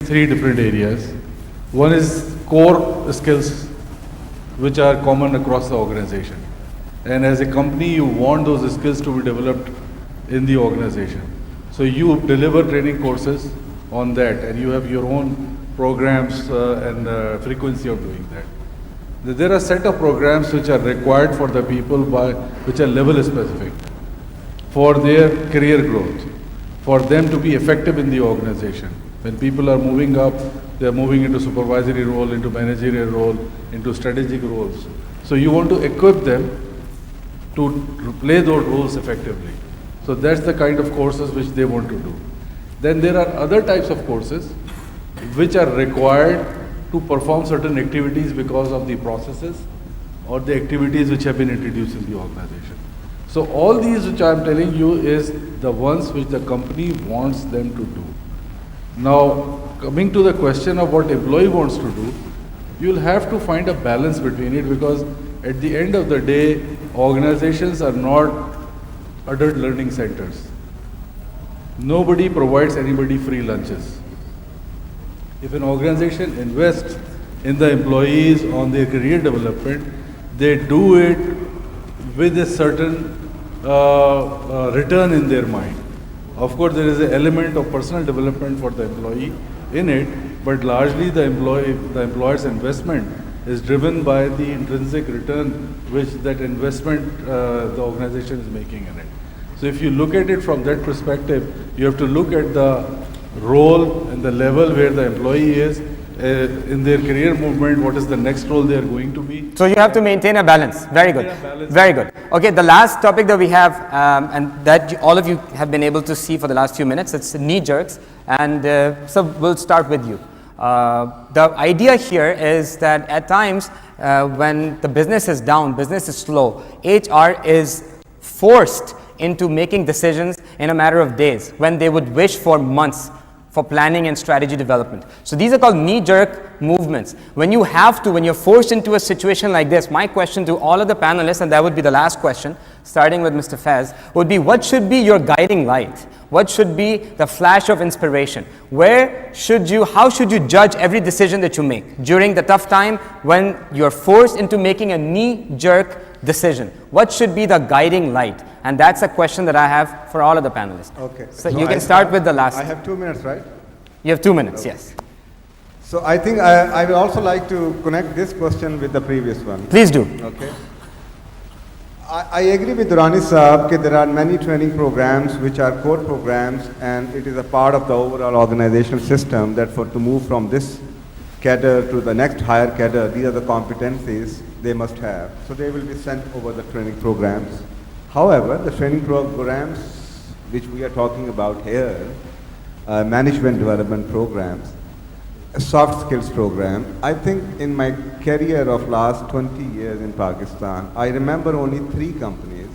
three different areas. One is core skills, which are common across the organization. And as a company, you want those skills to be developed in the organization. So you deliver training courses on that, and you have your own programs and frequency of doing that. There are a set of programs which are required for the people which are level specific for their career growth, for them to be effective in the organization. When people are moving up, they are moving into supervisory role, into managerial role, into strategic roles. So you want to equip them to play those roles effectively. So that's the kind of courses which they want to do. Then there are other types of courses which are required to perform certain activities because of the processes or the activities which have been introduced in the organization. So all these which I am telling you is the ones which the company wants them to do. Now, coming to the question of what employee wants to do, you will have to find a balance between it, because at the end of the day, organizations are not adult learning centers. Nobody provides anybody free lunches. If an organization invests in the employees on their career development, they do it with a certain return in their mind. Of course, there is an element of personal development for the employee in it, but largely the employer's investment is driven by the intrinsic return which that investment the organization is making in it. So if you look at it from that perspective, you have to look at the role and the level where the employee is in their career movement, what is the next role they are going to be. So you have to maintain a balance. Very good. Very good. Okay, the last topic that we have, and that all of you have been able to see for the last few minutes, it's knee jerks. And so we'll start with you. The idea here is that at times when the business is down, business is slow, HR is forced into making decisions in a matter of days when they would wish for months for planning and strategy development. So these are called knee-jerk movements. When you're forced into a situation like this, my question to all of the panelists, and that would be the last question, starting with Mr. Faiz, would be what should be your guiding light? What should be the flash of inspiration? How should you judge every decision that you make during the tough time when you're forced into making a knee-jerk decision? What should be the guiding light? And that's a question that I have for all of the panelists. Okay. So you can start with the last. I have 2 minutes, right? You have 2 minutes, okay. Yes. So I think I will also like to connect this question with the previous one. Please do. Okay. I agree with Durrani Saab that there are many training programs which are core programs, and it is a part of the overall organizational system that to move from this cadre to the next higher cadre, these are the competencies they must have. So they will be sent over the training programs. However, the training programs which we are talking about here, management development programs, soft skills program, I think in my career of last 20 years in Pakistan, I remember only 3 companies,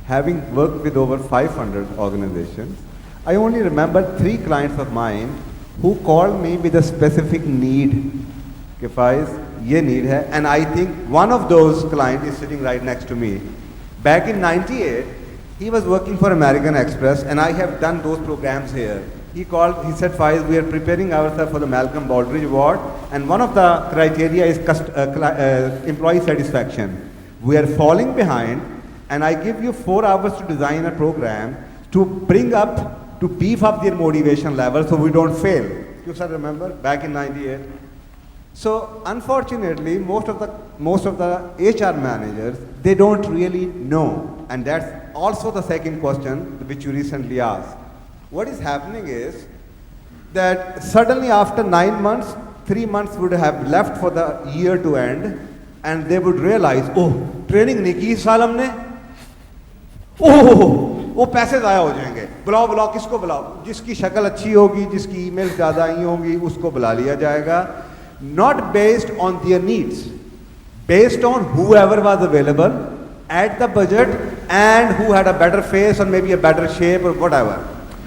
having worked with over 500 organizations. I only remember 3 clients of mine who called me with a specific need. कि Faiz, ये need है, and I think one of those clients is sitting right next to me. Back in '98, he was working for American Express, and I have done those programs here. He said, Faiz, we are preparing ourselves for the Malcolm Baldrige Award, and one of the criteria is employee satisfaction. We are falling behind, and I give you 4 hours to design a program to to beef up their motivation level so we don't fail. You still remember, back in '98? So unfortunately, most of the HR managers, they don't really know, and that's also the second question which you recently asked. What is happening is that suddenly after 9 months, 3 months would have left for the year to end, and they would realize, oh, training नहीं की इस साल हमने, oh, वो पैसे ज़ाया हो जाएंगे, बुलाओ किसको बुलाओ, जिसकी शक्ल अच्छी होगी, जिसकी ईमेल ज़्यादा आई होंगी, उसको बुला लिया जाएगा. Not based on their needs, based on whoever was available at the budget and who had a better face or maybe a better shape or whatever.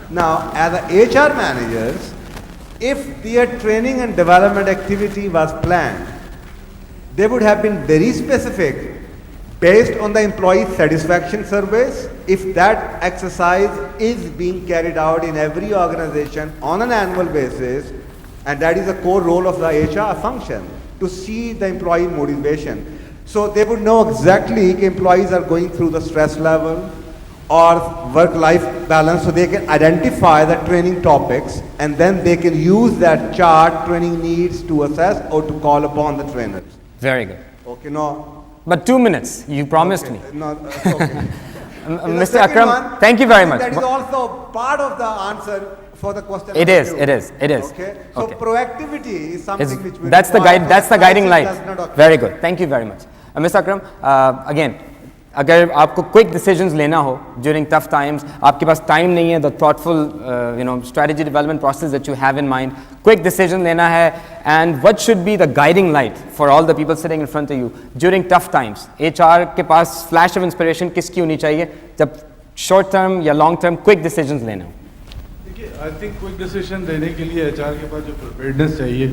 Now, as a HR managers, if their training and development activity was planned, they would have been very specific based on the employee satisfaction surveys. If that exercise is being carried out in every organization on an annual basis, And that is the core role of the HR function, to see the employee motivation. So they would know exactly if employees are going through the stress level or work-life balance, so they can identify the training topics, and then they can use that chart, training needs, to assess or to call upon the trainers. Very good. Okay, no. But 2 minutes, you promised Okay, me. no, okay. The Mr. second Akram, one, thank you very much. That is also part of the answer for the question. It number is, two. it is, it is. Okay, so Okay. proactivity is something Is- which we that's the require, guide. so That's the guiding crisis light. does not occur. Very good. Thank you very much, Mr. Akram. Again, अगर आपको quick decisions लेना हो during tough times, आपके पास time नहीं है, the thoughtful, strategy development process that you have in mind, quick decision लेना है, and what should be the guiding light for all the people sitting in front of you during tough times? HR के पास flash of inspiration किसकी होनी चाहिए जब short term या long term quick decisions लेना हो? देखिए, आई थिंक क्विक डिसीजन लेने के लिए एचआर के पास जो प्रिपेयर्डनेस चाहिए,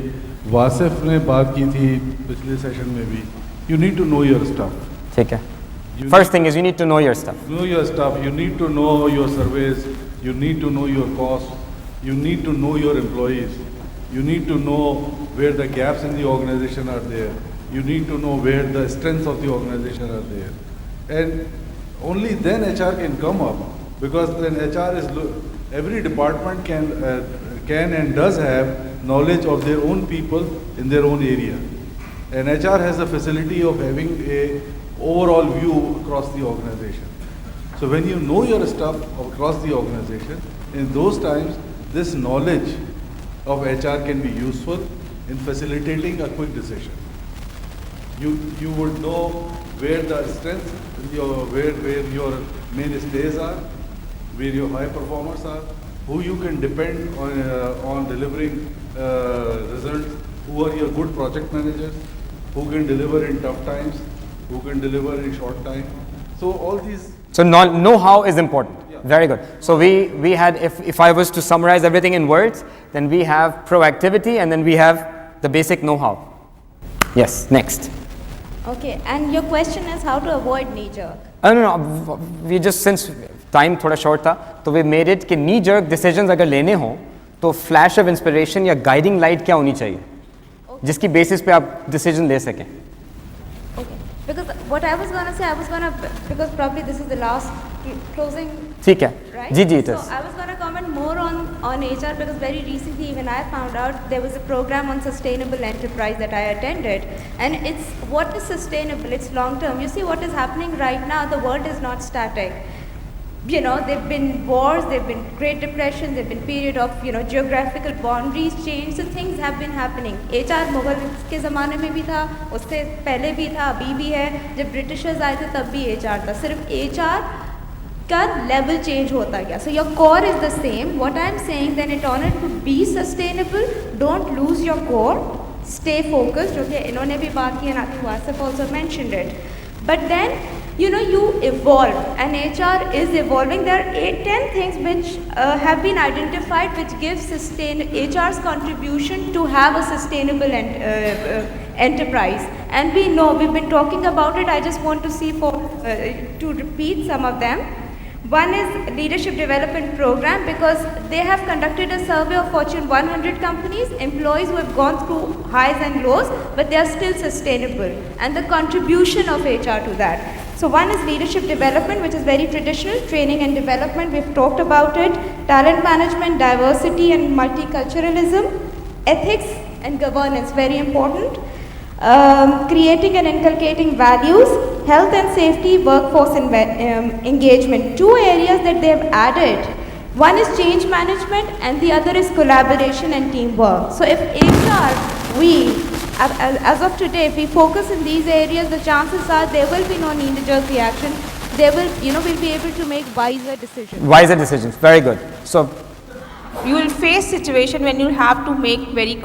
वासिफ ने बात की थी पिछले सेशन में भी, you need to know your stuff. ठीक है. First thing is you need to know your stuff. Know your stuff, you need to know your surveys, you need to know your costs, you need to know your employees, you need to know where the gaps in the organization are there, you need to know where the strengths of the organization are there. And only then HR can come up, because then HR is, every department can and does have knowledge of their own people in their own area. And HR has the facility of having a overall view across the organization. So when you know your stuff across the organization, in those times, this knowledge of HR can be useful in facilitating a quick decision. You would know where the strengths, where your mainstays are, where your high performers are, who you can depend on delivering results, who are your good project managers, who can deliver in tough times, who can deliver in short time. So all these. So know-how is important. Yeah. Very good. So we had, if I was to summarize everything in words, then we have proactivity and then we have the basic know-how. Yes, next. Okay, and your question is how to avoid knee jerk. No, we just, since time थोड़ा short था, तो we made it कि knee jerk decisions अगर लेने हो, तो flash of inspiration या guiding light क्या होनी चाहिए, जिसकी basis पे आप decision ले सकें. Okay, because what I was gonna, because probably this is the last closing, ठीक है. right? Ji ji it So is. I was gonna comment more on HR, because very recently even I found out there was a program on sustainable enterprise that I attended, and it's what is sustainable, it's long term. You see what is happening right now, the world is not static. You know, there've been wars, there've been Great Depression, there've been period of, geographical boundaries change, so things have been happening. HR Mughal के ज़माने में भी था, उससे पहले भी था, अभी भी है, जब ब्रिटिशर्स आए थे तब भी HR था, सिर्फ HR का level change होता गया. So your core is the same. What I'm saying then, in order to be sustainable, don't lose your core, stay focused. जो कि इन्होंने भी बात की, and I think Wasif also mentioned it. But then, you evolve, and HR is evolving. There are 10 things which have been identified which give HR's contribution to have a sustainable enterprise. And we know, we've been talking about it, I just want to see to repeat some of them. One is leadership development program, because they have conducted a survey of Fortune 100 companies, employees who have gone through highs and lows, but they are still sustainable, and the contribution of HR to that. So one is leadership development, which is very traditional, training and development, we've talked about it, talent management, diversity and multiculturalism, ethics and governance, very important, creating and inculcating values, health and safety, workforce engagement. Two areas that they have added. One is change management and the other is collaboration and teamwork. So if HR, as of today, if we focus in these areas, the chances are there will be no knee-jerk reaction. They will, we'll be able to make wiser decisions. Wiser decisions, very good. So you will face situation when you have to make very quick